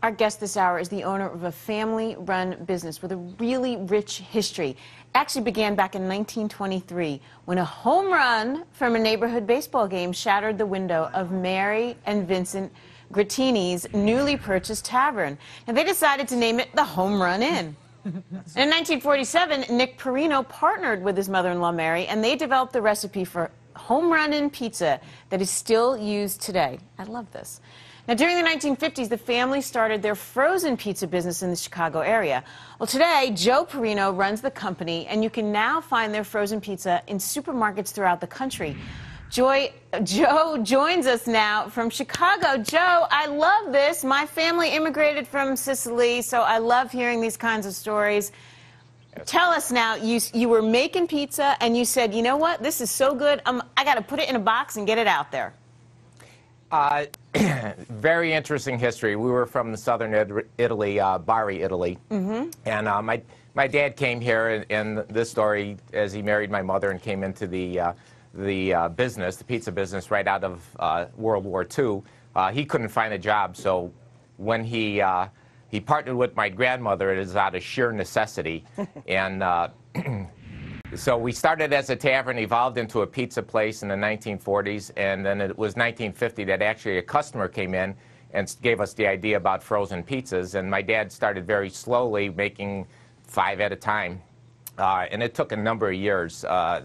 Our guest this hour is the owner of a family-run business with a really rich history. It actually began back in 1923 when a home run from a neighborhood baseball game shattered the window of Mary and Vincent Grattini's newly purchased tavern. And they decided to name it the Home Run Inn. In 1947, Nick Perrino partnered with his mother-in-law Mary, and they developed the recipe for Home Run Inn pizza that is still used today. I love this. Now, during the 1950s, the family started their frozen pizza business in the Chicago area. Well, today, Joe Perrino runs the company, and you can now find their frozen pizza in supermarkets throughout the country. Joe joins us now from Chicago. Joe, I love this. My family immigrated from Sicily, so I love hearing these kinds of stories. Tell us now, you were making pizza, and you said, you know what, this is so good, I got to put it in a box and get it out there. Very interesting history. We were from the southern Italy, Bari, Italy. And my dad came here, and this story, as he married my mother and came into the business, the pizza business, right out of World War II. He couldn't find a job, so when he partnered with my grandmother, it is out of sheer necessity. And so we started as a tavern, evolved into a pizza place in the 1940s, and then it was 1950 that actually a customer came in and gave us the idea about frozen pizzas. And my dad started very slowly making 5 at a time, and it took a number of years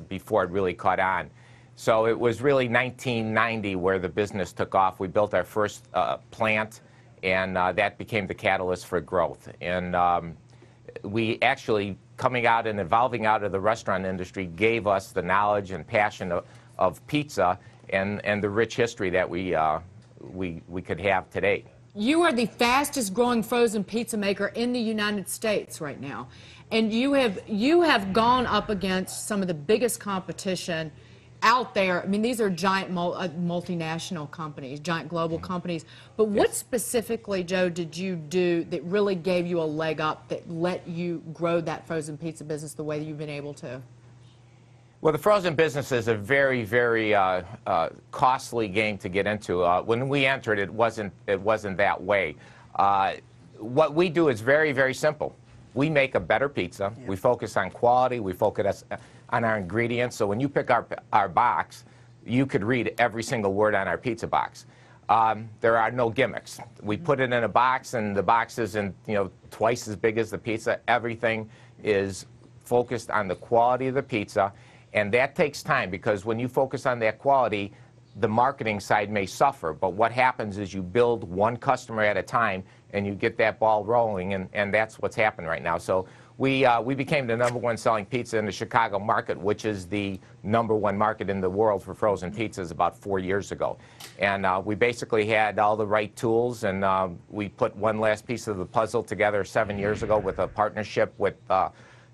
before it really caught on. So it was really 1990 where the business took off. We built our first plant, and that became the catalyst for growth. And we actually, coming out and evolving out of the restaurant industry, gave us the knowledge and passion of pizza and the rich history that we could have today. You are the fastest growing frozen pizza maker in the United States right now. And you have gone up against some of the biggest competition out there. I mean, these are giant multinational companies, giant global companies. But what specifically, Joe, did you do that really gave you a leg up that let you grow that frozen pizza business the way that you've been able to? Well, the frozen business is a very, very costly game to get into. When we entered, it wasn't that way. What we do is very, very simple. We make a better pizza. We focus on quality. We focus on our ingredients. So when you pick our box, you could read every single word on our pizza box. There are no gimmicks. We put it in a box, and the box isn't, twice as big as the pizza. Everything is focused on the quality of the pizza, and that takes time because when you focus on that quality, the marketing side may suffer. But what happens is you build one customer at a time, and you get that ball rolling, and that's what's happened right now. So we became the #1 selling pizza in the Chicago market, which is the #1 market in the world for frozen pizzas, about 4 years ago. And we basically had all the right tools, and we put one last piece of the puzzle together 7 years ago with a partnership with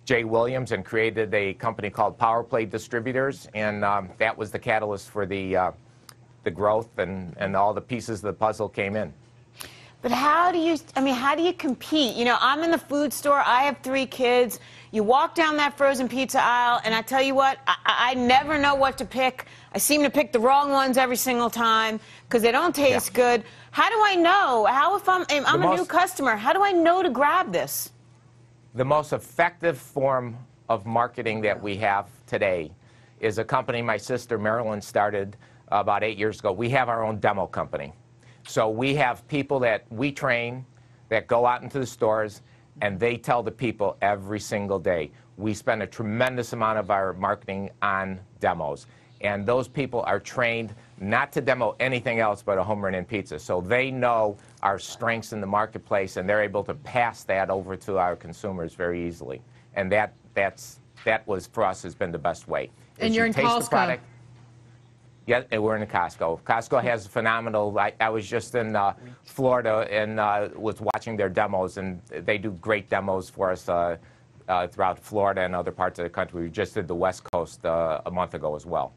Jay Williams and created a company called Power Play Distributors, and that was the catalyst for the growth, and all the pieces of the puzzle came in. But how do you compete? I'm in the food store. I have 3 kids. You walk down that frozen pizza aisle, and I tell you what, I never know what to pick. I seem to pick the wrong ones every single time because they don't taste good. How do I know? If I'm a new customer, how do I know to grab this? The most effective form of marketing that we have today is a company my sister Marilyn started about 8 years ago. We have our own demo company. So we have people that we train that go out into the stores, and they tell the people every single day. We spend a tremendous amount of our marketing on demos. And those people are trained not to demo anything else but a home run in pizza. So they know our strengths in the marketplace, and they're able to pass that over to our consumers very easily. And that was, for us, has been the best way. And you're in Costco. Yeah, and we're in a Costco. Costco has phenomenal. I was just in Florida and was watching their demos, and they do great demos for us throughout Florida and other parts of the country. We just did the West Coast a month ago as well.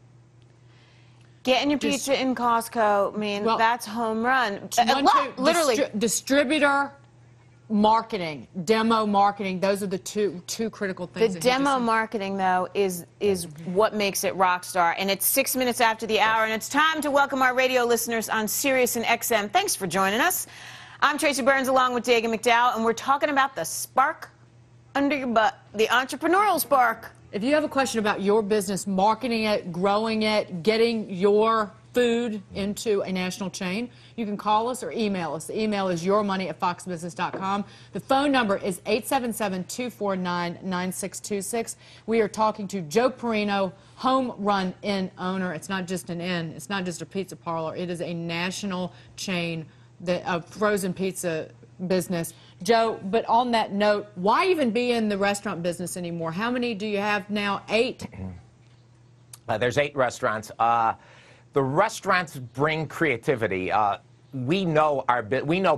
Getting your pizza in Costco, that's home run. Literally. Distributor marketing, demo marketing, those are the two critical things. The demo marketing, though, is what makes it rock star. And it's 6 minutes after the hour, and it's time to welcome our radio listeners on Sirius and XM. Thanks for joining us. I'm Tracy Burns along with Dagan McDowell, and we're talking about the spark under your butt, the entrepreneurial spark. If you have a question about your business, marketing it, growing it, getting your food into a national chain, you can call us or email us. The email is yourmoney@foxbusiness.com. The phone number is 877-249-9626. We are talking to Joe Perrino, Home Run Inn owner. It's not just an inn. It's not just a pizza parlor. It is a national chain of frozen pizza business. Joe, but on that note, why even be in the restaurant business anymore? How many do you have now? 8? There's 8 restaurants. The restaurants bring creativity. We know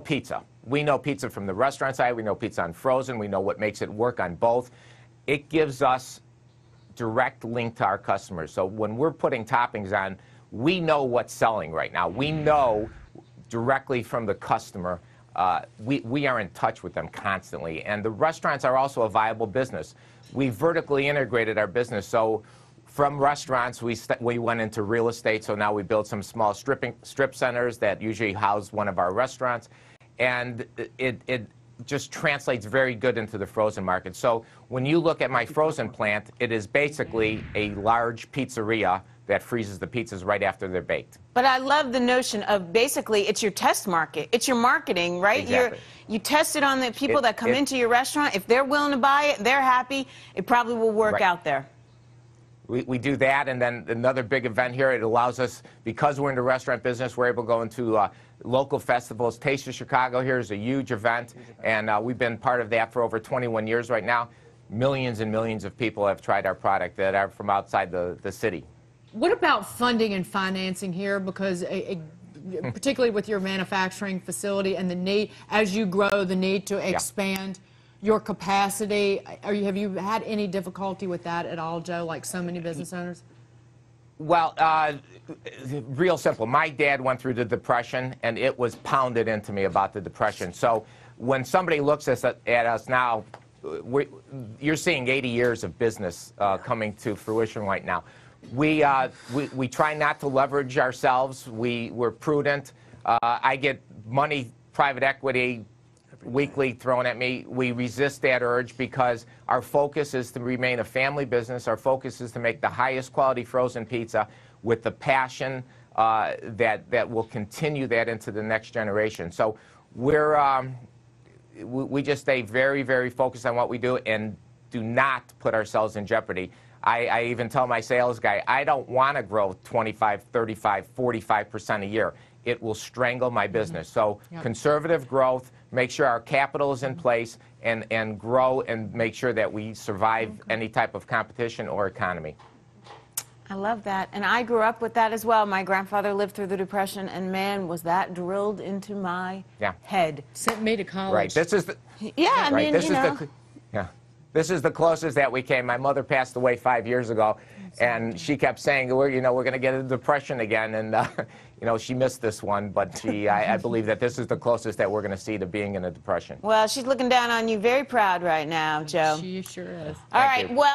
pizza. We know pizza from the restaurant side. We know pizza on frozen. We know what makes it work on both. It gives us direct link to our customers. So when we're putting toppings on, we know what's selling right now. We know directly from the customer. We are in touch with them constantly. And the restaurants are also a viable business. We vertically integrated our business. So from restaurants, we went into real estate, so now we build some small strip centers that usually house one of our restaurants, and it just translates very good into the frozen market. So when you look at my frozen plant, it is basically a large pizzeria that freezes the pizzas right after they're baked. But I love the notion of basically it's your test market. It's your marketing, right? Exactly. You test it on the people that come into your restaurant. If they're willing to buy it, they're happy, it probably will work out there. We do that, and then another big event here, it allows us, because we're in the restaurant business, we're able to go into local festivals. Taste of Chicago here is a huge event, and we've been part of that for over 21 years right now. Millions and millions of people have tried our product that are from outside the city. What about funding and financing here? Because particularly with your manufacturing facility and the need, as you grow, the need to expand your capacity, have you had any difficulty with that at all, Joe, like so many business owners? Well, real simple. My dad went through the Depression, and it was pounded into me about the Depression. So when somebody looks at us now, you're seeing 80 years of business coming to fruition right now. We try not to leverage ourselves. We're prudent. I get money, private equity, weekly thrown at me. We resist that urge because our focus is to remain a family business. Our focus is to make the highest quality frozen pizza with the passion that will continue that into the next generation. So we just stay very, very focused on what we do and do not put ourselves in jeopardy. I even tell my sales guy, I don't want to grow 25, 35, 45% a year. It will strangle my business. So conservative growth, make sure our capital is in place, and grow and make sure that we survive any type of competition or economy. I love that. And I grew up with that as well. My grandfather lived through the Depression, and man, was that drilled into my head. Sent me to college. Right. This is the, I mean, this This is the closest that we came. My mother passed away 5 years ago, and she kept saying, we're going to get a depression again, and she missed this one, but I believe that this is the closest that we're going to see to being in a depression. Well, she's looking down on you very proud right now, Joe. She sure is. All right, well.